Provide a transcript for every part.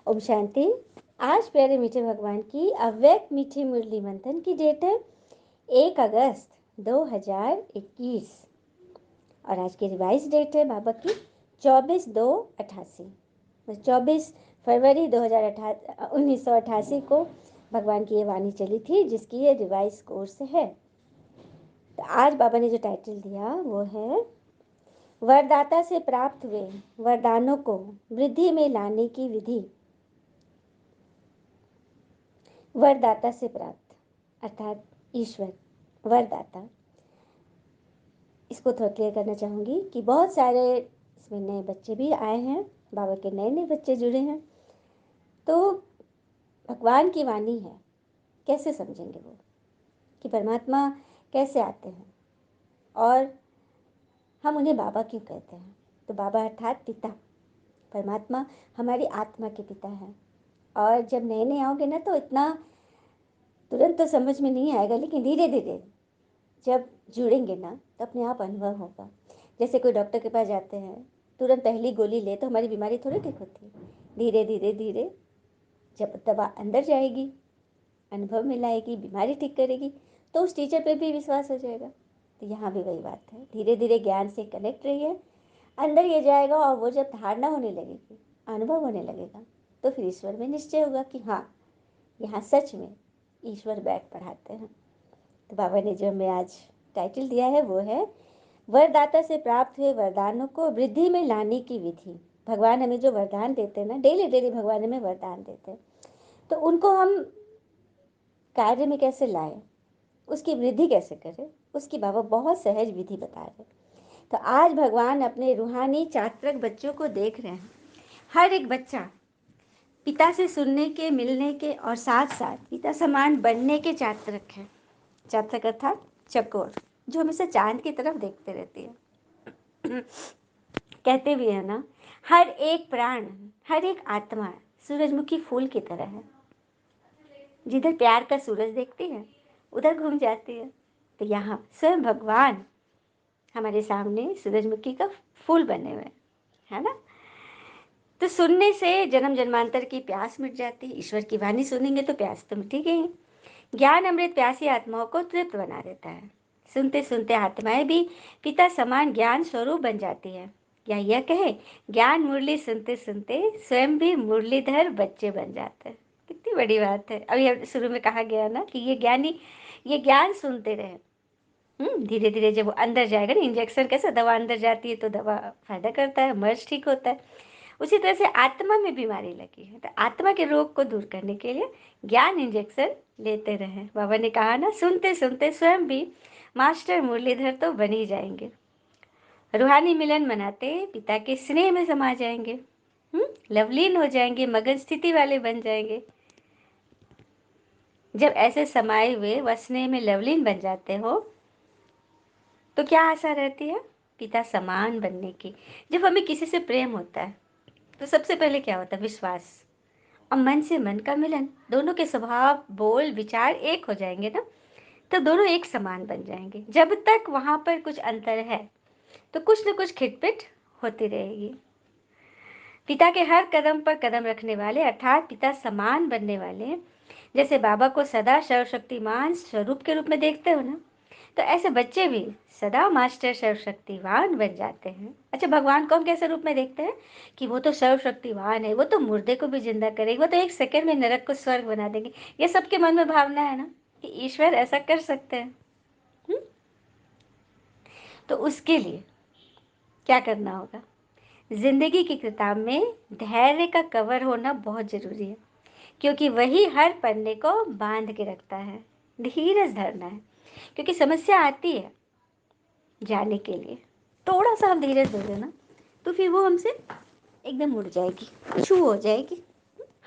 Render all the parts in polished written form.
ओम शांति। आज प्यारे मीठे भगवान की अव्यक्त मीठी मुरली मंथन की डेट है 1 अगस्त 2021 और आज की रिवाइज डेट है बाबा की 24/2/88। 24 फरवरी 1988 को भगवान की ये वाणी चली थी, जिसकी ये रिवाइज कोर्स है। तो आज बाबा ने जो टाइटल दिया वो है वरदाता से प्राप्त हुए वरदानों को वृद्धि में लाने की विधि। वरदाता से प्राप्त अर्थात ईश्वर वरदाता। इसको थोड़ा क्लियर करना चाहूँगी कि बहुत सारे इसमें नए बच्चे भी आए हैं, बाबा के नए नए बच्चे जुड़े हैं। तो भगवान की वाणी है, कैसे समझेंगे वो कि परमात्मा कैसे आते हैं और हम उन्हें बाबा क्यों कहते हैं। तो बाबा अर्थात पिता, परमात्मा हमारी आत्मा के पिता हैं। और जब नए नए आओगे ना तो इतना तुरंत तो समझ में नहीं आएगा, लेकिन धीरे धीरे जब जुड़ेंगे ना तो अपने आप अनुभव होगा। जैसे कोई डॉक्टर के पास जाते हैं, तुरंत पहली गोली ले तो हमारी बीमारी थोड़ी ठीक होती है। धीरे धीरे धीरे जब दवा अंदर जाएगी, अनुभव में लाएगी, बीमारी ठीक करेगी, तो उस टीचर पे भी विश्वास हो जाएगा। तो यहाँ भी वही बात है, धीरे धीरे ज्ञान से कनेक्ट रहिए, अंदर ये जाएगा और वो जब धारणा होने लगेगी, अनुभव होने लगेगा, तो फिर ईश्वर में निश्चय होगा कि हाँ, यहाँ सच में ईश्वर बैठ पढ़ाते हैं। तो बाबा ने जो हमें आज टाइटल दिया है वो है वरदाता से प्राप्त हुए वरदानों को वृद्धि में लाने की विधि। भगवान हमें जो वरदान देते हैं ना, डेली डेली भगवान हमें वरदान देते हैं, तो उनको हम कार्य में कैसे लाएं, उसकी वृद्धि कैसे करें, उसकी बाबा बहुत सहज विधि बता रहे हैं। तो आज भगवान अपने रूहानी चात्रक बच्चों को देख रहे हैं। हर एक बच्चा पिता से सुनने के, मिलने के और साथ साथ पिता समान बनने के चात्रक है। चात्रक अर्थात चकोर, जो हमेशा चांद की तरफ देखते रहती है। कहते भी है ना, हर एक प्राण, हर एक आत्मा सूरजमुखी फूल की तरह है। जिधर प्यार का सूरज देखती है उधर घूम जाती है। तो यहाँ स्वयं भगवान हमारे सामने सूरजमुखी का फूल बने हुए है ना। तो सुनने से जन्म जन्मांतर की प्यास मिट जाती है। ईश्वर की वाणी सुनेंगे तो प्यास तो मिटेगी ही। ज्ञान अमृत प्यासी आत्माओं को तृप्त बना देता है। सुनते सुनते आत्माएं भी पिता समान ज्ञान स्वरूप बन जाती है। या यह कहे, ज्ञान मुरली सुनते सुनते स्वयं भी मुरलीधर बच्चे बन जाते हैं। कितनी बड़ी बात है। अभी शुरू में कहा गया ना कि ये ज्ञानी ये ज्ञान सुनते रहे। धीरे धीरे जब वो अंदर जाएगा ना, इंजेक्शन कैसे दवा अंदर जाती है तो दवा फायदा करता है, मर्ज ठीक होता है, उसी तरह से आत्मा में बीमारी लगी है तो आत्मा के रोग को दूर करने के लिए ज्ञान इंजेक्शन लेते रहे। बाबा ने कहा ना, सुनते सुनते स्वयं भी मास्टर मुरलीधर तो बन ही जाएंगे। रूहानी मिलन मनाते पिता के स्नेह में समा जाएंगे, लवलीन हो जाएंगे, मगन स्थिति वाले बन जाएंगे। जब ऐसे समाये हुए व स्नेह में लवलीन बन जाते हो तो क्या आशा रहती है? पिता समान बनने की। जब हमें किसी से प्रेम होता है तो सबसे पहले क्या होता है? विश्वास और मन से मन का मिलन। दोनों के स्वभाव, बोल, विचार एक हो जाएंगे ना, तो दोनों एक समान बन जाएंगे। जब तक वहां पर कुछ अंतर है तो कुछ न कुछ खिटपिट होती रहेगी। पिता के हर कदम पर कदम रखने वाले अर्थात पिता समान बनने वाले, जैसे बाबा को सदा सर्वशक्तिमान स्वरूप के रूप में देखते हो ना, तो ऐसे बच्चे भी सदा मास्टर सर्वशक्तिवान बन जाते हैं। अच्छा, भगवान को हम कैसे रूप में देखते हैं कि वो तो सर्वशक्तिवान है, वो तो मुर्दे को भी जिंदा करेंगे, वो तो एक सेकंड में नरक को स्वर्ग बना देंगे। ये सबके मन में भावना है ना कि ईश्वर ऐसा कर सकते हैं। तो उसके लिए क्या करना होगा? जिंदगी की किताब में धैर्य का कवर होना बहुत जरूरी है, क्योंकि वही हर पन्ने को बांध के रखता है। धीरज धरना है, क्योंकि समस्या आती है जाने के लिए। थोड़ा सा हम धीरज दे देना तो फिर वो हमसे एकदम उड़ जाएगी, छू हो जाएगी।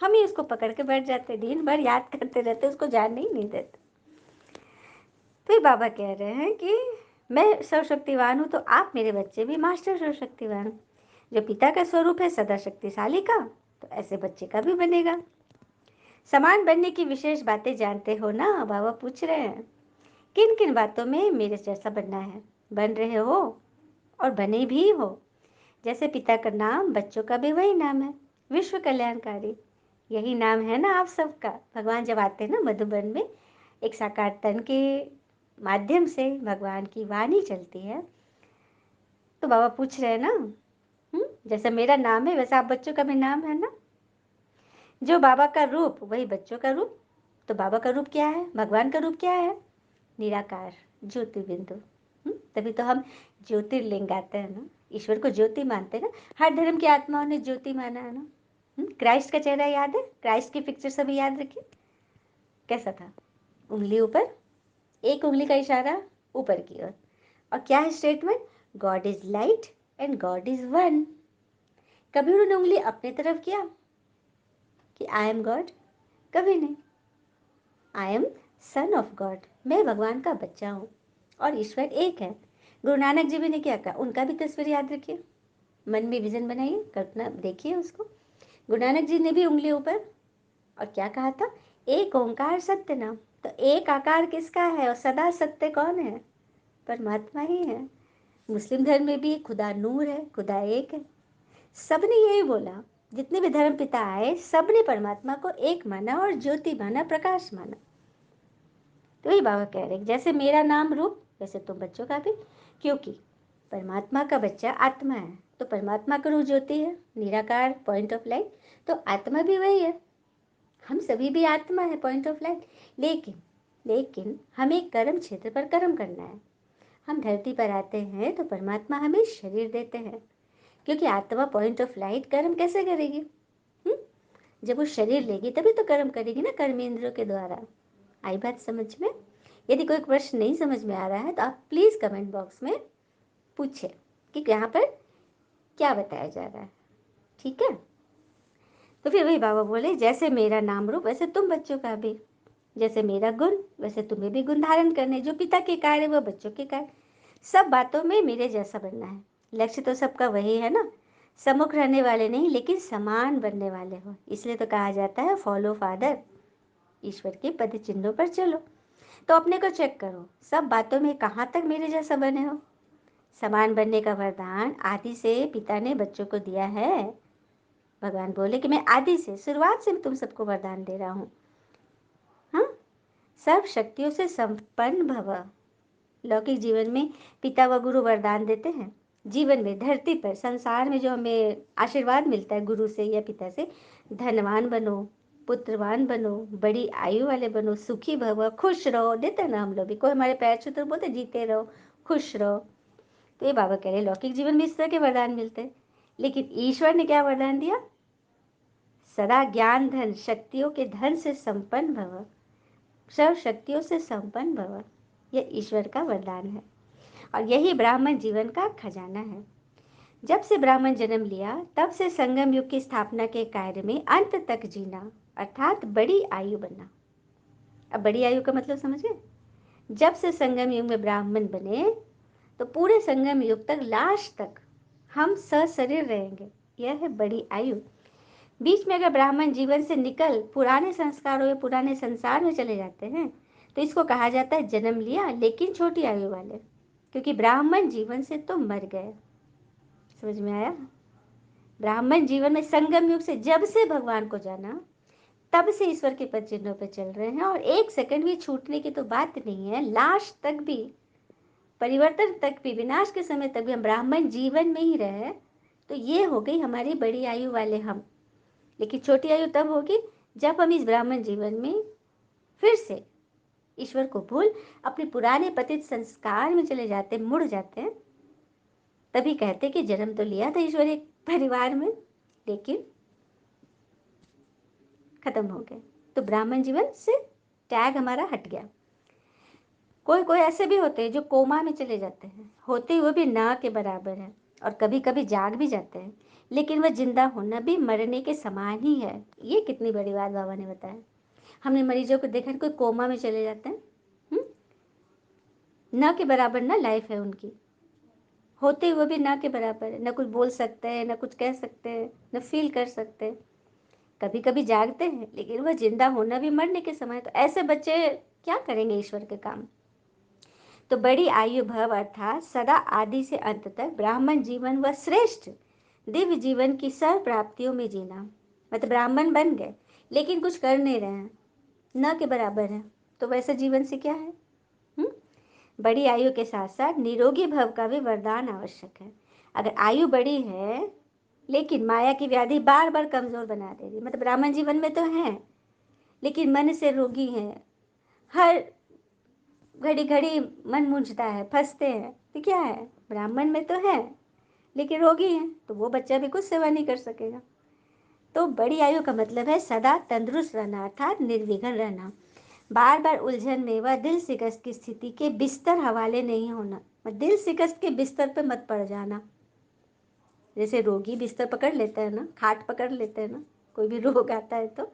हम ही उसको पकड़ के बैठ जाते, दिन भर याद करते रहते, उसको जानने ही नहीं देते। तो बाबा कह रहे हैं कि मैं सर्वशक्तिवान हूँ तो आप मेरे बच्चे भी मास्टर सर्वशक्तिवान। जो पिता का स्वरूप है सदा शक्तिशाली का, तो ऐसे बच्चे का भी बनेगा। समान बनने की विशेष बातें जानते हो ना? बाबा पूछ रहे हैं किन किन बातों में मेरे जैसा बनना है, बन रहे हो और बने भी हो। जैसे पिता का नाम, बच्चों का भी वही नाम है, विश्व कल्याणकारी। यही नाम है ना आप सबका। भगवान जब आते हैं ना मधुबन में, एक साकार तन के माध्यम से भगवान की वाणी चलती है, तो बाबा पूछ रहे हैं ना, जैसे मेरा नाम है वैसे आप बच्चों का भी नाम है ना। जो बाबा का रूप वही बच्चों का रूप। तो बाबा का रूप क्या है, भगवान का रूप क्या है, निराकार ज्योति बिंदु। तभी तो हम ज्योतिर्लिंग गाते हैं ना, ईश्वर को ज्योति मानते हैं ना। हर धर्म की आत्माओं ने ज्योति माना है ना। क्राइस्ट का चेहरा याद है, क्राइस्ट की पिक्चर सभी याद रखिए, कैसा था, उंगली ऊपर, एक उंगली का इशारा ऊपर की ओर, और क्या है statement, God is light and God is one. कभी उन्होंने उंगली अपने तरफ किया कि आई एम गॉड, कभी नहीं। I am son of God, मैं भगवान का बच्चा हूँ और ईश्वर एक है। गुरु नानक जी भी ने क्या कहा, उनका भी तस्वीर याद रखिए, मन में विजन बनाइए, कल्पना देखिए उसको। गुरु नानक जी ने भी उंगली ऊपर, और क्या कहा था, एक ओंकार सत्य नाम। तो एक आकार किसका है और सदा सत्य कौन है, परमात्मा ही है। मुस्लिम धर्म में भी खुदा नूर है, खुदा एक है। सबने यही बोला, जितने भी धर्म पिता आए सबने परमात्मा को एक माना और ज्योति माना, प्रकाश माना। तो वही बाबा कह रहे, जैसे मेरा नाम रूप वैसे तुम बच्चों का भी, क्योंकि परमात्मा का बच्चा आत्मा है, तो परमात्मा का रूप ज्योति है, निराकार, पॉइंट ऑफ लाइट। तो आत्मा भी वही है, हम सभी भी आत्मा है, पॉइंट ऑफ लाइट। लेकिन लेकिन हमें कर्म क्षेत्र पर कर्म करना है। हम धरती पर आते हैं तो परमात्मा हमें शरीर देते हैं, क्योंकि आत्मा पॉइंट ऑफ लाइट कर्म कैसे करेगी, जब वो शरीर लेगी तभी तो कर्म करेगी ना, कर्मेंद्रियों के द्वारा। आई बात समझ में। यदि कोई प्रश्न नहीं समझ में आ रहा है तो आप प्लीज कमेंट बॉक्स में पूछे कि यहाँ पर क्या बताया जा रहा है, ठीक है। तो फिर वही बाबा बोले, जैसे मेरा नाम रूप वैसे तुम बच्चों का भी, जैसे मेरा गुण वैसे तुम्हें भी गुण धारण करने, जो पिता के कार्य वो बच्चों के कार्य। सब बातों में मेरे जैसा बनना है, लक्ष्य तो सबका वही है ना, सम्मुख रहने वाले नहीं लेकिन समान बनने वाले हो। इसलिए तो कहा जाता है फॉलो फादर, ईश्वर के पद चिन्हों पर चलो। तो अपने को चेक करो, सब बातों में कहाँ तक मेरे जैसा बने हो। समान बनने का वरदान आदि से पिता ने बच्चों को दिया है। भगवान बोले कि मैं आदि से, शुरुआत से तुम सबको वरदान दे रहा हूँ। हाँ, सर्व शक्तियों से संपन्न भव। लौकिक जीवन में पिता व गुरु वरदान देते हैं, जीवन में धरती पर संसार में जो हमें आशीर्वाद मिलता है गुरु से या पिता से, धनवान बनो, पुत्रवान बनो, बड़ी आयु वाले बनो, सुखी भव, खुश रहो, देते ना हम लोग भी, कोई हमारे पैर छूते तो बोलते जीते रहो, खुश रहो। तो ये बाबा कह रहे लौकिक जीवन में इस तरह के वरदान मिलते हैं, लेकिन ईश्वर ने क्या वरदान दिया, सदा ज्ञान धन शक्तियों के धन से संपन्न भव, सर्व शक्तियों से संपन्न भव। यह ईश्वर का वरदान है और यही ब्राह्मण जीवन का खजाना है। जब से ब्राह्मण जन्म लिया तब से संगम युग की स्थापना के कार्य में अंत तक जीना, अर्थात बड़ी आयु बनना। अब बड़ी आयु का मतलब समझ गए, जब से संगम युग में ब्राह्मण बने तो पूरे संगम युग तक, लास्ट तक हम सशरीर रहेंगे, यह है बड़ी आयु। बीच में अगर ब्राह्मण जीवन से निकल पुराने संस्कारों या पुराने संसार में चले जाते हैं तो इसको कहा जाता है जन्म लिया लेकिन छोटी आयु वाले, क्योंकि ब्राह्मण जीवन से तो मर गए। समझ में आया। ब्राह्मण जीवन में संगम युग से जब से भगवान को जाना तब से ईश्वर के पद चिन्हों पर चल रहे हैं, और एक सेकंड भी छूटने की तो बात नहीं है। लास्ट तक भी, परिवर्तन तक भी, विनाश के समय तक भी हम ब्राह्मण जीवन में ही रहे, तो ये हो गई हमारी बड़ी आयु वाले हम। लेकिन छोटी आयु तब होगी जब हम इस ब्राह्मण जीवन में फिर से ईश्वर को भूल अपने पुराने पतित संस्कार में चले जाते, मुड़ जाते हैं। तभी कहते कि जन्म तो लिया था ईश्वर एक परिवार में, लेकिन खत्म हो गए, तो ब्राह्मण जीवन से टैग हमारा हट गया। कोई कोई ऐसे भी होते हैं जो कोमा में चले जाते हैं, होते हुए भी ना के बराबर है, और कभी कभी जाग भी जाते हैं, लेकिन वह जिंदा होना भी मरने के समान ही है। ये कितनी बड़ी बात बाबा ने बताया। हमने मरीजों को देखा, कोई कोमा में चले जाते हैं, ना के बराबर ना लाइफ है उनकी, होते हुए भी ना के बराबर है, ना कुछ बोल सकते हैं, ना कुछ कह सकते हैं, ना फील कर सकते हैं। कभी कभी जागते हैं लेकिन वह जिंदा होना भी मरने के समय। तो ऐसे बच्चे क्या करेंगे ईश्वर के काम। तो बड़ी आयु भव अर्थात सदा आदि से अंत तक ब्राह्मण जीवन व श्रेष्ठ दिव्य जीवन की सर्व प्राप्तियों में जीना। मतलब ब्राह्मण बन गए लेकिन कुछ कर नहीं रहे हैं, न के बराबर है, तो वैसे जीवन से क्या है? हुँ? बड़ी आयु के साथ साथ निरोगी भव का भी वरदान आवश्यक है। अगर आयु बड़ी है, लेकिन माया की व्याधि बार-बार कमज़ोर बना दे रही है, मतलब ब्राह्मण जीवन में तो हैं, लेकिन मन से रोगी हैं, हर घड़ी-घड़ी मन मूंझता है, फँसते हैं, तो क्या है? ब्राह्मण में तो है, लेकिन रोगी हैं, तो वो बच्चा भी कुछ सेवा नहीं कर सकेगा। तो बड़ी आयु का मतलब है सदा तंदुरुस्त रहना, अर्थात निर्विघ्न रहना, बार बार उलझन में व दिल शिकस्त की स्थिति के बिस्तर हवाले नहीं होना। दिल शिकस्त के बिस्तर पे मत पड़ जाना। जैसे रोगी बिस्तर पकड़ लेता है ना, खाट पकड़ लेते हैं ना, कोई भी रोग आता है तो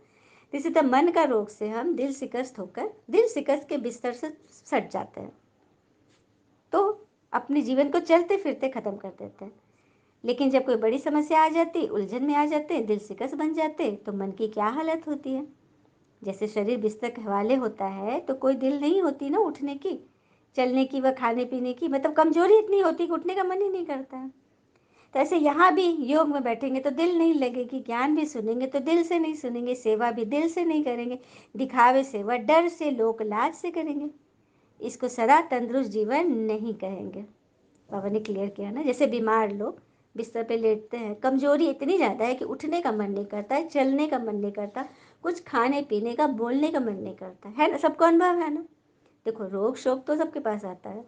इसी तरह मन का रोग से हम दिल शिकस्त होकर दिल शिकस्त के बिस्तर से सट जाते हैं, तो अपने जीवन को चलते फिरते खत्म कर देते हैं। लेकिन जब कोई बड़ी समस्या आ जाती, उलझन में आ जाते, दिल शिकस्त बन जाते, तो मन की क्या हालत होती है? जैसे शरीर बिस्तर के हवाले होता है तो कोई दिल नहीं होती ना उठने की, चलने की व खाने पीने की, मतलब कमजोरी इतनी होती कि उठने का मन ही नहीं करता है। तो ऐसे यहाँ भी योग में बैठेंगे तो दिल नहीं लगेगी, ज्ञान भी सुनेंगे तो दिल से नहीं सुनेंगे, सेवा भी दिल से नहीं करेंगे, दिखावे से व डर से लोक लाज से करेंगे। इसको सदा तंदुरुस्त जीवन नहीं कहेंगे। बाबा ने क्लियर किया ना, जैसे बीमार लोग बिस्तर पे लेटते हैं, कमजोरी इतनी ज़्यादा है कि उठने का मन नहीं करता है, चलने का मन नहीं करता, कुछ खाने पीने का, बोलने का मन नहीं करता है ना? सबको अनुभव है ना? देखो, रोग शोक तो सबके पास आता है,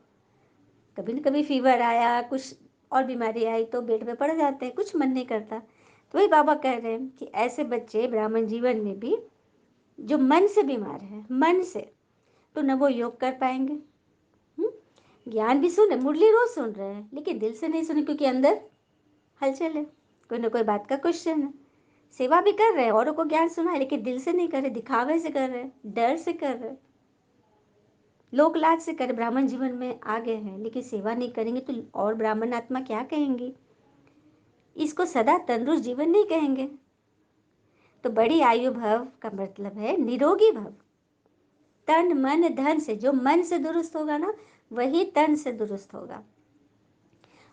कभी न कभी फीवर आया, कुछ और बीमारी आई तो बेड पे पड़ जाते हैं, कुछ मन नहीं करता। तो वही बाबा कह रहे हैं कि ऐसे बच्चे ब्राह्मण जीवन में भी जो मन से बीमार है, मन से, तो न वो योग कर पाएंगे। ज्ञान भी सुने, मुरली रोज सुन रहे हैं, लेकिन दिल से नहीं सुने, क्योंकि अंदर हलचल है, कोई ना कोई बात का क्वेश्चन है। सेवा भी कर रहे हैं, औरों को ज्ञान सुना है, लेकिन दिल से नहीं कर रहे, दिखावे से कर रहे, डर से कर रहे, लोक लाज से कर। ब्राह्मण जीवन में आ गए हैं, लेकिन सेवा नहीं करेंगे तो और ब्राह्मण आत्मा क्या कहेंगी? इसको सदा तंदुरुस्त जीवन नहीं कहेंगे। तो बड़ी आयु भव का मतलब है निरोगी भव, तन मन धन से। जो मन से दुरुस्त होगा ना, वही तन से दुरुस्त होगा।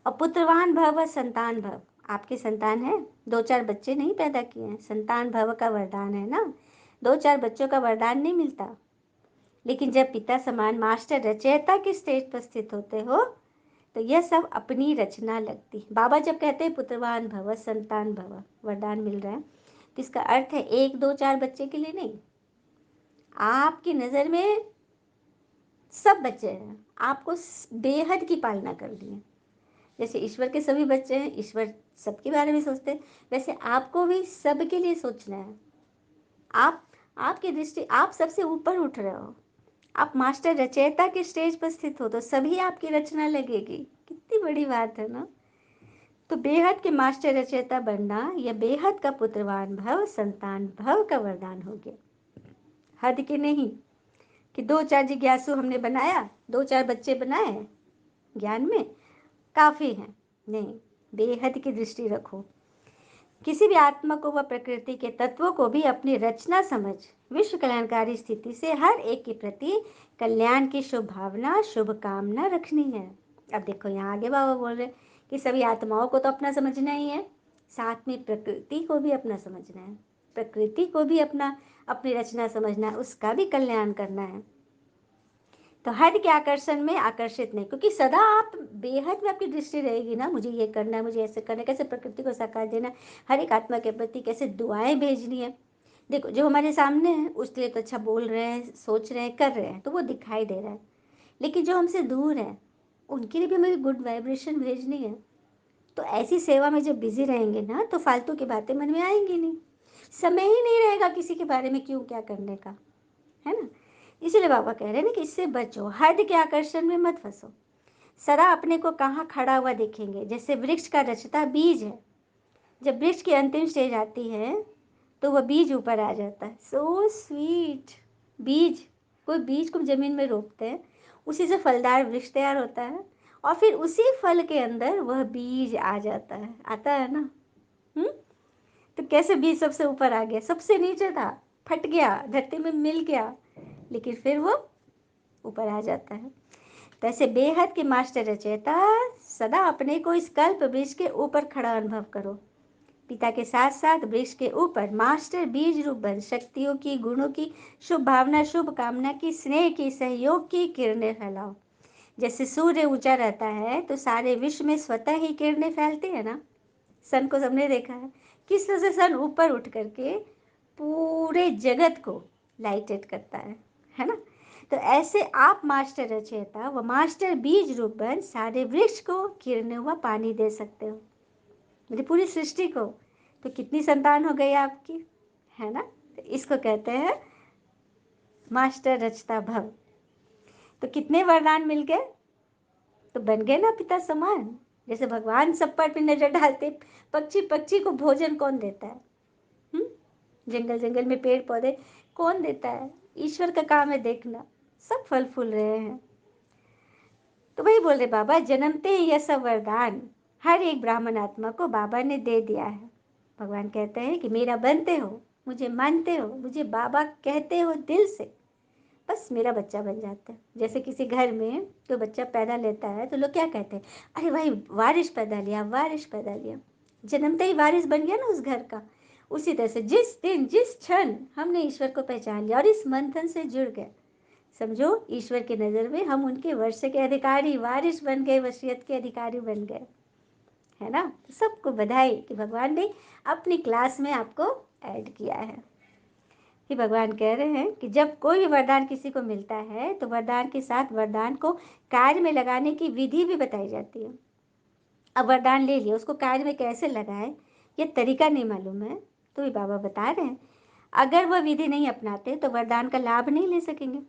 और पुत्रवान भव व संतान भव, आपके संतान है, 2-4 बच्चे नहीं पैदा किए हैं, संतान भव का वरदान है ना, 2-4 बच्चों का वरदान नहीं मिलता। लेकिन जब पिता समान मास्टर रचयिता के स्टेज पर स्थित होते हो, तो यह सब अपनी रचना लगती। बाबा जब कहते हैं पुत्रवान भव संतान भव वरदान मिल रहा है, तो इसका अर्थ है 1-2-4 बच्चे के लिए नहीं, आपकी नज़र में सब बच्चे हैं, आपको बेहद की पालना करनी है। जैसे ईश्वर के सभी बच्चे हैं, ईश्वर सबके बारे में सोचते हैं, वैसे आपको भी सबके लिए सोचना है। आप, आपकी दृष्टि, आप सबसे ऊपर उठ रहे हो, आप मास्टर रचयिता के स्टेज पर स्थित हो, तो सभी आपकी रचना लगेगी। कितनी बड़ी बात है ना? तो बेहद के मास्टर रचयिता बनना, या बेहद का पुत्रवान भव संतान भव का वरदान हो गया। हद के नहीं कि 2-4 जिज्ञासु हमने बनाया, 2-4 बच्चे बनाए, ज्ञान में काफ़ी हैं, नहीं, बेहद की दृष्टि रखो। किसी भी आत्मा को व प्रकृति के तत्वों को भी अपनी रचना समझ विश्व कल्याणकारी स्थिति से हर एक के प्रति कल्याण की शुभ भावना, शुभ कामना रखनी है। अब देखो, यहाँ आगे बाबा बोल रहे कि सभी आत्माओं को तो अपना समझना ही है, साथ में प्रकृति को भी अपना समझना है, प्रकृति को भी अपनी रचना समझना है, उसका भी कल्याण करना है। तो हद के आकर्षण में आकर्षित नहीं, क्योंकि सदा आप बेहद में आपकी दृष्टि रहेगी ना, मुझे ये करना है, मुझे ऐसे करना है, कैसे प्रकृति को साकार देना है, हर एक आत्मा के प्रति कैसे दुआएं भेजनी है। देखो, जो हमारे सामने है उसके लिए तो अच्छा बोल रहे हैं, सोच रहे हैं, कर रहे हैं, तो वो दिखाई दे रहा है, लेकिन जो हमसे दूर है उनके लिए भी हमें गुड वाइब्रेशन भेजनी है। तो ऐसी सेवा में जब बिजी रहेंगे ना, तो फालतू की बातें मन में आएंगी नहीं, समय ही नहीं रहेगा किसी के बारे में क्यों क्या करने का, है ना? इसीलिए बाबा कह रहे हैं ना कि इससे बचो, हद के आकर्षण में मत फंसो। सदा अपने को कहाँ खड़ा हुआ देखेंगे, जैसे वृक्ष का रचता बीज है, जब वृक्ष की अंतिम स्टेज आती है तो वह बीज ऊपर आ जाता है। So sweet. बीज, कोई बीज को जमीन में रोपते हैं, उसी से फलदार वृक्ष तैयार होता है, और फिर उसी फल के अंदर वह बीज आ जाता है, आता है ना? तो कैसे बीज सबसे ऊपर आ गया, सबसे नीचे था, फट गया, धरती में मिल गया, लेकिन फिर वो ऊपर आ जाता है। तो ऐसे बेहद के मास्टर रचयिता, सदा अपने को इस कल्प वृक्ष के ऊपर खड़ा अनुभव करो, पिता के साथ साथ वृक्ष के ऊपर मास्टर बीज रूप बन शक्तियों की, गुणों की, शुभ भावना, शुभ कामना की, स्नेह की, सहयोग की किरणें फैलाओ। जैसे सूर्य ऊंचा रहता है तो सारे विश्व में स्वतः ही किरणें फैलती है ना। सन को सबने देखा है, किस तरह से सन ऊपर उठ करके पूरे जगत को लाइटेड करता है ना। तो ऐसे आप मास्टर रचयिता व मास्टर बीज रूप बन सारे वृक्ष को किरणें व पानी दे सकते हो, मेरी पूरी सृष्टि को। तो कितनी संतान हो गई आपकी, है ना। तो इसको कहते हैं मास्टर रचता भव। तो कितने वरदान मिल गए, तो बन गए ना पिता समान। जैसे भगवान सब पर भी नजर डालते, पक्षी पक्षी को भोजन कौन देता है? जंगल जंगल में पेड़ पौधे कौन देता है? ईश्वर का काम है देखना, सब फल फूल रहे हैं। तो वही बोल रहे बाबा, जन्मते ही यह सब वरदान हर एक ब्राह्मण आत्मा को बाबा ने दे दिया है। भगवान कहते हैं कि मेरा बनते हो, मुझे मानते हो, मुझे बाबा कहते हो दिल से, बस मेरा बच्चा बन जाता है। जैसे किसी घर में तो बच्चा पैदा लेता है तो लोग क्या कहते हैं, अरे भाई वारिस पैदा लिया, वारिस पैदा लिया। जन्मते ही वारिस बन गया ना उस घर का। उसी तरह से जिस दिन जिस क्षण हमने ईश्वर को पहचान लिया और इस मंथन से जुड़ गए, समझो ईश्वर की नज़र में हम उनके वर्ष के अधिकारी, वारिस बन गए, वसीयत के अधिकारी बन गए, है ना। तो सबको बधाई कि भगवान ने अपनी क्लास में आपको ऐड किया है। कि भगवान कह रहे हैं कि जब कोई भी वरदान किसी को मिलता है तो वरदान के साथ वरदान को कार्य में लगाने की विधि भी बताई जाती है। अब वरदान ले लिया, उसको कार्य में कैसे लगाए ये तरीका नहीं मालूम है, तो ये बाबा बता रहे हैं अगर वह विधि नहीं अपनाते तो वरदान का लाभ नहीं ले सकेंगे।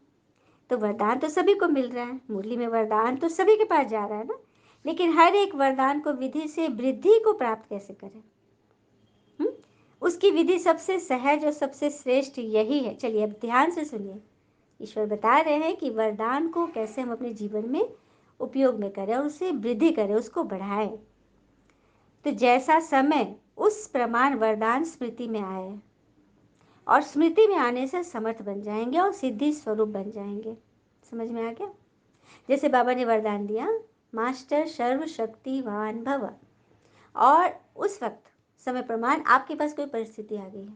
तो वरदान तो सभी को मिल रहा है, मुरली में वरदान तो सभी के पास जा रहा है ना, लेकिन हर एक वरदान को विधि से वृद्धि को प्राप्त कैसे करें, उसकी विधि सबसे सहज और सबसे श्रेष्ठ यही है। चलिए अब ध्यान से सुनिए, ईश्वर बता रहे हैं कि वरदान को कैसे हम अपने जीवन में उपयोग में करें और उसे वृद्धि करें, उसको बढ़ाएं। तो जैसा समय उस प्रमाण वरदान स्मृति में आए और स्मृति में आने से समर्थ बन जाएंगे और सिद्धि स्वरूप बन जाएंगे। समझ में आ गया? जैसे बाबा ने वरदान दिया मास्टर सर्वशक्तिवान भव, और उस वक्त समय प्रमाण आपके पास कोई परिस्थिति आ गई है,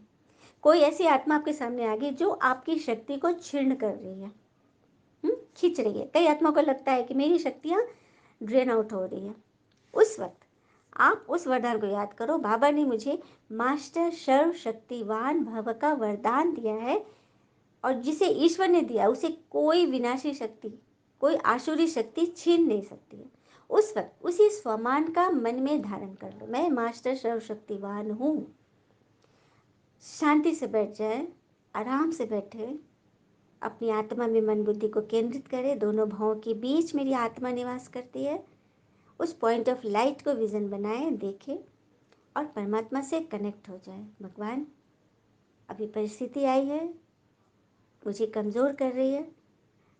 कोई ऐसी आत्मा आपके सामने आ गई जो आपकी शक्ति को क्षीण कर रही है, खींच रही है। कई आत्मा को लगता है कि मेरी शक्तियाँ ड्रेन आउट हो रही है। उस वक्त आप उस वरदान को याद करो, बाबा ने मुझे मास्टर सर्वशक्तिवान भव का वरदान दिया है, और जिसे ईश्वर ने दिया उसे कोई विनाशी शक्ति, कोई आसुरी शक्ति छीन नहीं सकती है। उस वक्त उसी स्वमान का मन में धारण कर लो, मैं मास्टर सर्वशक्तिवान हूँ। शांति से बैठ जाए, आराम से बैठे, अपनी आत्मा में मन बुद्धि को केंद्रित करें। दोनों भावों के बीच मेरी आत्मा निवास करती है, उस पॉइंट ऑफ लाइट को विजन बनाए, देखे और परमात्मा से कनेक्ट हो जाए। भगवान अभी परिस्थिति आई है, मुझे कमज़ोर कर रही है,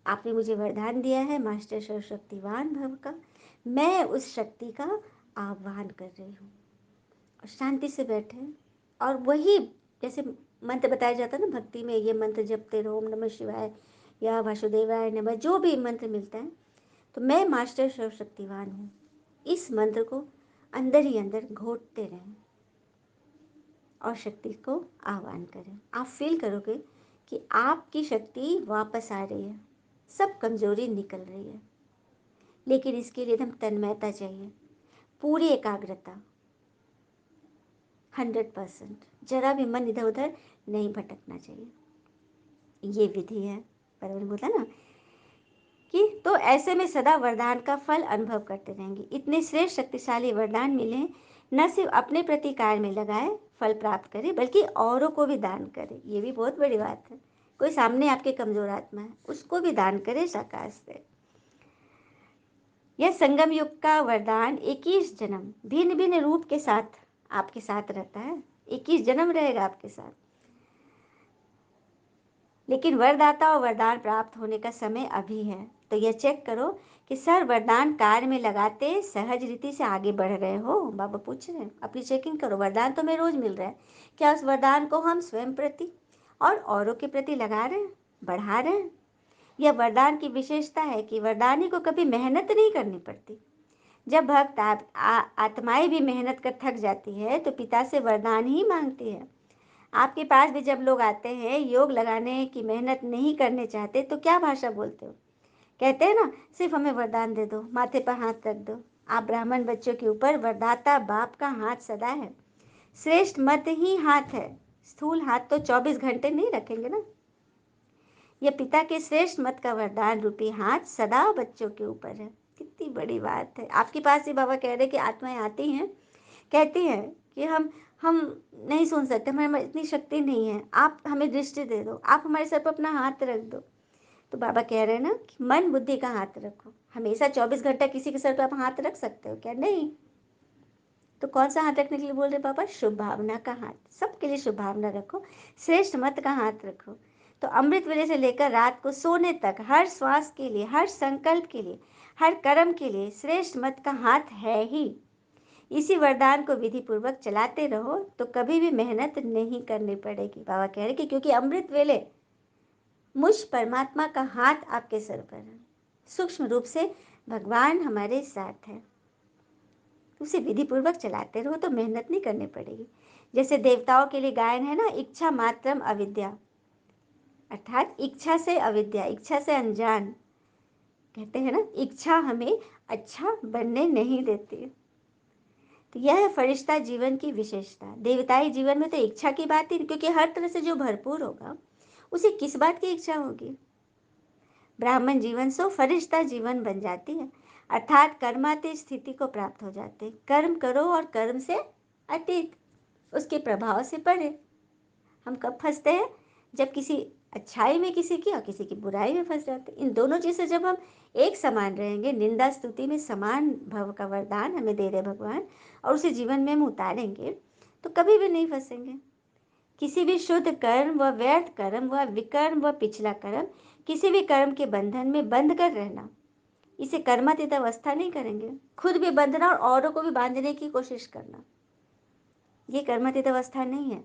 आपने मुझे वरदान दिया है मास्टर सर्वशक्तिवान भव का, मैं उस शक्ति का आह्वान कर रही हूँ। और शांति से बैठे और वही जैसे मंत्र बताया जाता है ना भक्ति में, ये मंत्र जपते रहो, ओम नमः शिवाय या वासुदेवाय नमः, जो भी मंत्र मिलता है, तो मैं मास्टर सर्वशक्तिवान हूँ, इस मंत्र को अंदर ही अंदर घोटते रहें और शक्ति को आह्वान करें। आप फील करोगे कि आपकी शक्ति वापस आ रही है, सब कमजोरी निकल रही है। लेकिन इसके लिए एकदम तन्मयता चाहिए, पूरी एकाग्रता, 100%, जरा भी मन इधर उधर नहीं भटकना चाहिए। ये विधि है। पर बोला ना कि तो ऐसे में सदा वरदान का फल अनुभव करते रहेंगे। इतने श्रेष्ठ शक्तिशाली वरदान मिले, न सिर्फ अपने प्रति कार्य में लगाए फल प्राप्त करे, बल्कि औरों को भी दान करे। ये भी बहुत बड़ी बात है। कोई सामने आपके कमजोर आत्मा है, उसको भी दान करे साकार से। यह संगम युग का वरदान 21 जन्म भिन्न भिन्न रूप के साथ आपके साथ रहता है। 21 जन्म रहेगा आपके साथ। लेकिन वरदाता और वरदान प्राप्त होने का समय अभी है। तो यह चेक करो कि सर वरदान कार्य में लगाते सहज रीति से आगे बढ़ रहे हो। बाबा पूछ रहे हैं, अपनी चेकिंग करो। वरदान तो मैं रोज मिल रहा है, क्या उस वरदान को हम स्वयं प्रति और औरों के प्रति लगा रहे हैं, बढ़ा रहे हैं? यह वरदान की विशेषता है कि वरदानी को कभी मेहनत नहीं करनी पड़ती। जब भक्त आत्माएं भी मेहनत कर थक जाती है तो पिता से वरदान ही मांगती है। आपके पास भी जब लोग आते हैं, योग लगाने की मेहनत नहीं करने चाहते, तो क्या भाषा बोलते हो? कहते हैं ना, सिर्फ हमें वरदान दे दो, माथे पर हाथ रख दो। आप ब्राह्मण बच्चों के ऊपर वरदाता बाप का हाथ सदा है। श्रेष्ठ मत ही हाथ है, स्थूल हाथ तो 24 घंटे नहीं रखेंगे ना। यह पिता के श्रेष्ठ मत का वरदान रूपी हाथ सदा बच्चों के ऊपर है। कितनी बड़ी बात है। आपके पास ही बाबा कह रहे कि आत्माएं आती हैं, कहती हैं कि हम नहीं सुन सकते, हमारे में इतनी शक्ति नहीं है, आप हमें दृष्टि दे दो, आप हमारे सर पर अपना हाथ रख दो। तो बाबा कह रहे हैं ना कि मन बुद्धि का हाथ रखो। हमेशा 24 घंटा किसी के सर पर आप हाथ रख सकते हो क्या? नहीं। तो कौन सा हाथ रखने के लिए बोल रहे बाबा? शुभ भावना का हाथ। सबके लिए शुभ भावना रखो, श्रेष्ठ मत का हाथ रखो। तो अमृत वेले से लेकर रात को सोने तक हर श्वास के लिए, हर संकल्प के लिए, हर कर्म के लिए श्रेष्ठ मत का हाथ है ही। इसी वरदान को विधि पूर्वक चलाते रहो तो कभी भी मेहनत नहीं करनी पड़ेगी। बाबा कह रहे कि क्योंकि अमृत वेले मुझ परमात्मा का हाथ आपके सर पर है, सूक्ष्म रूप से भगवान हमारे साथ है। उसे विधि पूर्वक चलाते रहो तो मेहनत नहीं करनी पड़ेगी। जैसे देवताओं के लिए गायन है ना, इच्छा मात्रम अविद्या, अर्थात इच्छा से अविद्या, इच्छा से अनजान। कहते हैं ना, इच्छा हमें अच्छा बनने नहीं देती। तो यह है फरिश्ता जीवन की विशेषता। देवताई जीवन में तो इच्छा की बात ही नहीं, क्योंकि हर तरह से जो भरपूर होगा उसे किस बात की इच्छा होगी। ब्राह्मण जीवन सो फरिश्ता जीवन बन जाती है, अर्थात कर्मातीत स्थिति को प्राप्त हो जाते। कर्म करो और कर्म से अतीत, उसके प्रभाव से परे। हम कब फंसते हैं? जब किसी अच्छाई में किसी की और किसी की बुराई में फंस जाते। इन दोनों चीज़ से जब हम एक समान रहेंगे, निंदा स्तुति में समान भव का वरदान हमें दे रहे भगवान, और उसे जीवन में हम उतारेंगे तो कभी भी नहीं फंसेंगे। किसी भी शुद्ध कर्म व व्यर्थ कर्म व विकर्म व पिछला कर्म, किसी भी कर्म के बंधन में बंध कर रहना, इसे कर्मातीत अवस्था नहीं करेंगे। खुद भी बंधना और औरों को भी बांधने की कोशिश करना, ये कर्मातीत अवस्था नहीं है।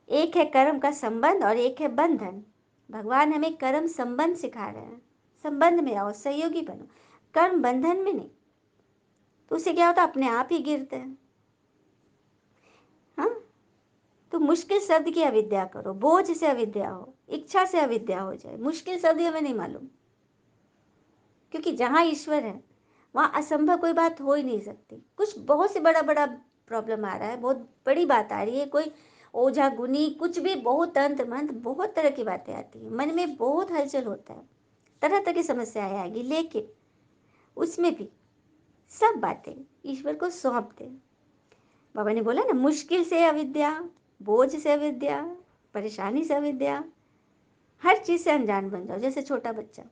एक है कर्म का संबंध और एक है बंधन। भगवान हमें कर्म संबंध सिखा रहे हैं। संबंध में आओ, सहयोगी बनो, कर्म बंधन में नहीं। तो उससे क्या होता है? अपने आप ही गिरते हैं। हाँ, तो मुश्किल शब्द की अविद्या करो, बोझ से अविद्या हो, इच्छा से अविद्या हो जाए। मुश्किल शब्द हमें नहीं मालूम, क्योंकि जहाँ ईश्वर है वहाँ असंभव कोई बात हो ही नहीं सकती। कुछ बहुत से बड़ा बड़ा प्रॉब्लम आ रहा है, बहुत बड़ी बात आ रही है, कोई ओझा गुनी कुछ भी, बहुत तंत्र मंत्र, बहुत तरह की बातें आती हैं, मन में बहुत हलचल होता है, तरह तरह की समस्याएं आएगी। लेकिन उसमें भी सब बातें ईश्वर को सौंप दे। बाबा ने बोला ना, मुश्किल से अविद्या, बोझ से अविद्या, परेशानी से अविद्या, हर चीज़ से अनजान बन जाओ। जैसे छोटा बच्चा,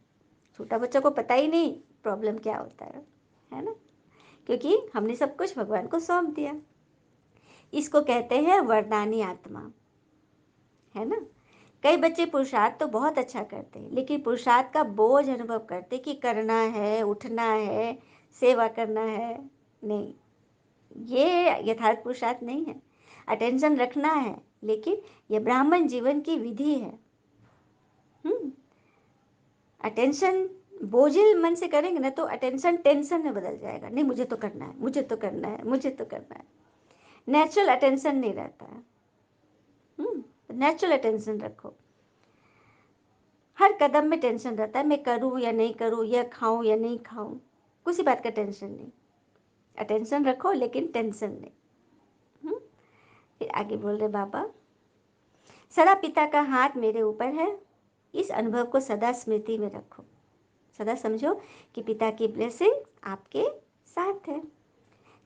छोटा बच्चा को पता ही नहीं प्रॉब्लम क्या होता है ना, क्योंकि हमने सब कुछ भगवान को सौंप दिया। इसको कहते हैं वरदानी आत्मा, है ना। कई बच्चे पुरुषार्थ तो बहुत अच्छा करते हैं, लेकिन पुरुषार्थ का बोझ अनुभव करते कि करना है, उठना है, सेवा करना है। नहीं, ये यथार्थ पुरुषार्थ नहीं है। अटेंशन रखना है, लेकिन ये ब्राह्मण जीवन की विधि है। अटेंशन बोझिल मन से करेंगे ना तो अटेंशन टेंशन में बदल जाएगा। नहीं, मुझे तो करना है, मुझे तो करना है, मुझे तो करना है। नेचुरल अटेंशन नहीं रहता है। नेचुरल अटेंशन रखो। हर कदम में टेंशन रहता है, मैं करूँ या नहीं करूँ, यह खाऊं या नहीं खाऊं, किसी बात का टेंशन नहीं। अटेंशन रखो लेकिन टेंशन नहीं। फिर आगे बोल रहे बाबा, सदा पिता का हाथ मेरे ऊपर है, इस अनुभव को सदा स्मृति में रखो। सदा समझो कि पिता की ब्लेसिंग आपके साथ है।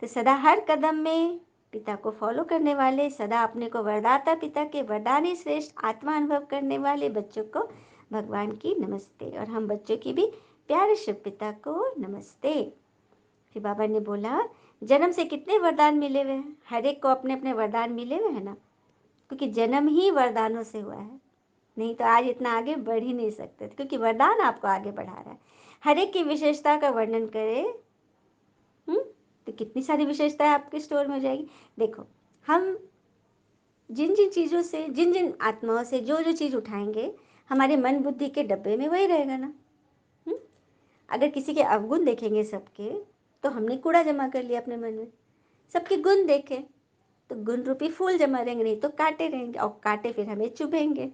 तो सदा हर कदम में पिता को फॉलो करने वाले, सदा अपने को वरदाता पिता के वरदानी श्रेष्ठ आत्मा अनुभव करने वाले बच्चों को भगवान की नमस्ते, और हम बच्चों की भी प्यारे शिव पिता को नमस्ते। फिर बाबा ने बोला, जन्म से कितने वरदान मिले हुए हैं, हर एक को अपने अपने वरदान मिले हुए हैं ना, क्योंकि जन्म ही वरदानों से हुआ है। नहीं तो आज इतना आगे बढ़ ही नहीं सकते थे, क्योंकि वरदान आपको आगे बढ़ा रहा है। हर एक की विशेषता का वर्णन करे तो कितनी सारी विशेषताएं आपके स्टोर में हो जाएगी। देखो, हम जिन जिन चीज़ों से, जिन जिन आत्माओं से जो जो चीज़ उठाएंगे, हमारे मन बुद्धि के डब्बे में वही रहेगा ना। अगर किसी के अवगुण देखेंगे सबके, तो हमने कूड़ा जमा कर लिया अपने मन में। सबके गुण देखे तो गुण रूपी फूल जमा रहेंगे, नहीं तो कांटे रहेंगे, और कांटे फिर हमें चुभेंगे।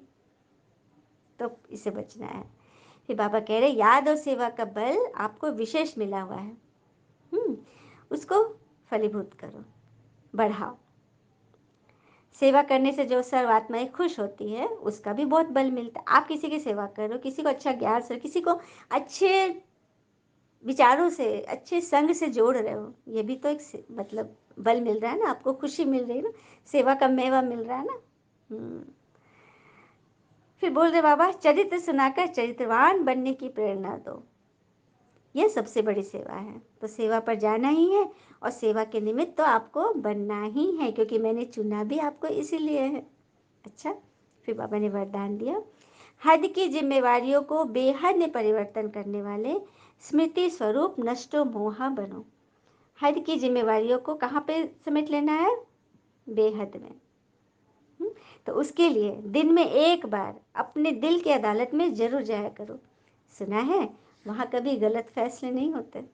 तो इससे बचना है। फिर बाबा कह रहे याद और सेवा का बल आपको विशेष मिला हुआ है, उसको फलीभूत करो, बढ़ाओ। सेवा करने से जो सर्व आत्माएं खुश होती है उसका भी बहुत बल मिलता है। आप किसी की सेवा करो, किसी को अच्छा ज्ञान से, किसी को अच्छे विचारों से, अच्छे संग से जोड़ रहे हो, ये भी तो एक मतलब बल मिल रहा है ना, आपको खुशी मिल रही है ना, सेवा का मेवा मिल रहा है ना। फिर बोल रहे बाबा चरित्र सुनाकर चरित्रवान बनने की प्रेरणा दो, यह सबसे बड़ी सेवा है। तो सेवा पर जाना ही है, और सेवा के निमित्त तो आपको बनना ही है, क्योंकि मैंने चुना भी आपको इसीलिए है। अच्छा, फिर बाबा ने वरदान दिया, हद की जिम्मेवारियों को बेहद में परिवर्तन करने वाले स्मृति स्वरूप नष्टो मोहा बनो। हद की जिम्मेवारियों को कहाँ पे समेट लेना है? बेहद में। तो उसके लिए दिन में एक बार अपने दिल की अदालत में जरूर जाया करो। सुना है वहाँ कभी गलत फैसले नहीं होते।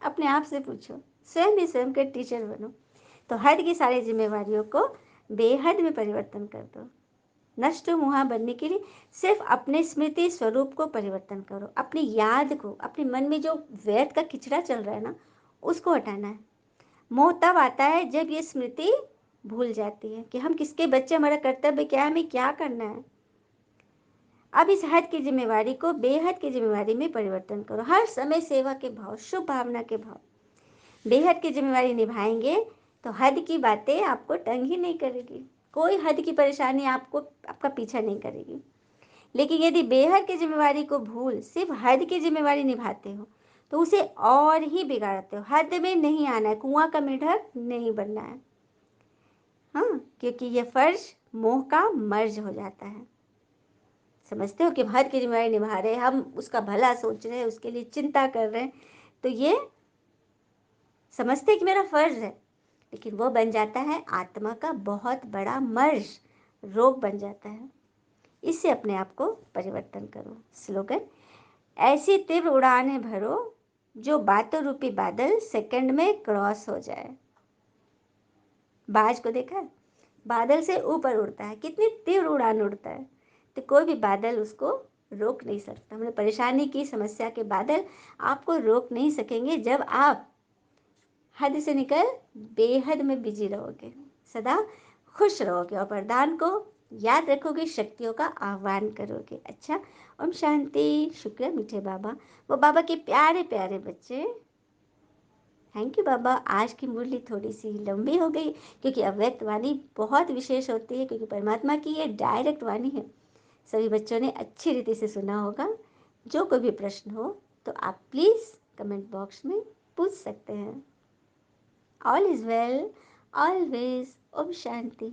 अपने आप से पूछो, स्वयं ही स्वयं के टीचर बनो। तो हद की सारी जिम्मेवारियों को बेहद में परिवर्तन कर दो। नष्ट मुहा बनने के लिए सिर्फ अपने स्मृति स्वरूप को परिवर्तन करो, अपनी याद को, अपने मन में जो व्यर्थ का किचड़ा चल रहा है ना, उसको हटाना है। मोह तब आता है जब ये स्मृति भूल जाती है कि हम किसके बच्चे, हमारा कर्तव्य क्या है, हमें क्या करना है। अब इस हद की जिम्मेवारी को बेहद की जिम्मेवारी में परिवर्तन करो। हर समय सेवा के भाव, शुभ भावना के भाव। बेहद की जिम्मेवारी निभाएंगे तो हद की बातें आपको तंग ही नहीं करेगी, कोई हद की परेशानी आपको, आपका पीछा नहीं करेगी। लेकिन यदि बेहद की जिम्मेवारी को भूल सिर्फ हद की जिम्मेवारी निभाते हो तो उसे और ही बिगाड़ते हो। हद में नहीं आना है, कुआं का मेढक नहीं बनना है। हाँ, क्योंकि ये फर्ज मोह का मर्ज हो जाता है। समझते हो कि हद की जिम्मेवारी निभा रहे, हम उसका भला सोच रहे हैं, उसके लिए चिंता कर रहे हैं, तो ये समझते हैं कि मेरा फर्ज है, लेकिन वो बन जाता है आत्मा का बहुत बड़ा मर्ज, रोग बन जाता है। इससे अपने आप को परिवर्तन करो। स्लोगन, ऐसी तीव्र उड़ानें भरो जो बातों रूपी बादल सेकंड में क्रॉस हो जाए। बाज को देखा है, बादल से ऊपर उड़ता है, कितनी तीव्र उड़ान उड़ता है, तो कोई भी बादल उसको रोक नहीं सकता। मतलब परेशानी की, समस्या के बादल आपको रोक नहीं सकेंगे जब आप हद से निकल बेहद में बिजी रहोगे, सदा खुश रहोगे, और वरदान को याद रखोगे, शक्तियों का आह्वान करोगे। अच्छा, ओम शांति। शुक्र मीठे बाबा, वो बाबा के प्यारे प्यारे बच्चे। थैंक यू बाबा। आज की मुरली थोड़ी सी लंबी हो गई, क्योंकि अव्यक्त वाणी बहुत विशेष होती है, क्योंकि परमात्मा की ये डायरेक्ट वाणी है। सभी बच्चों ने अच्छी रीति से सुना होगा। जो कोई भी प्रश्न हो तो आप प्लीज़ कमेंट बॉक्स में पूछ सकते हैं। All is well, always. Om Shanti.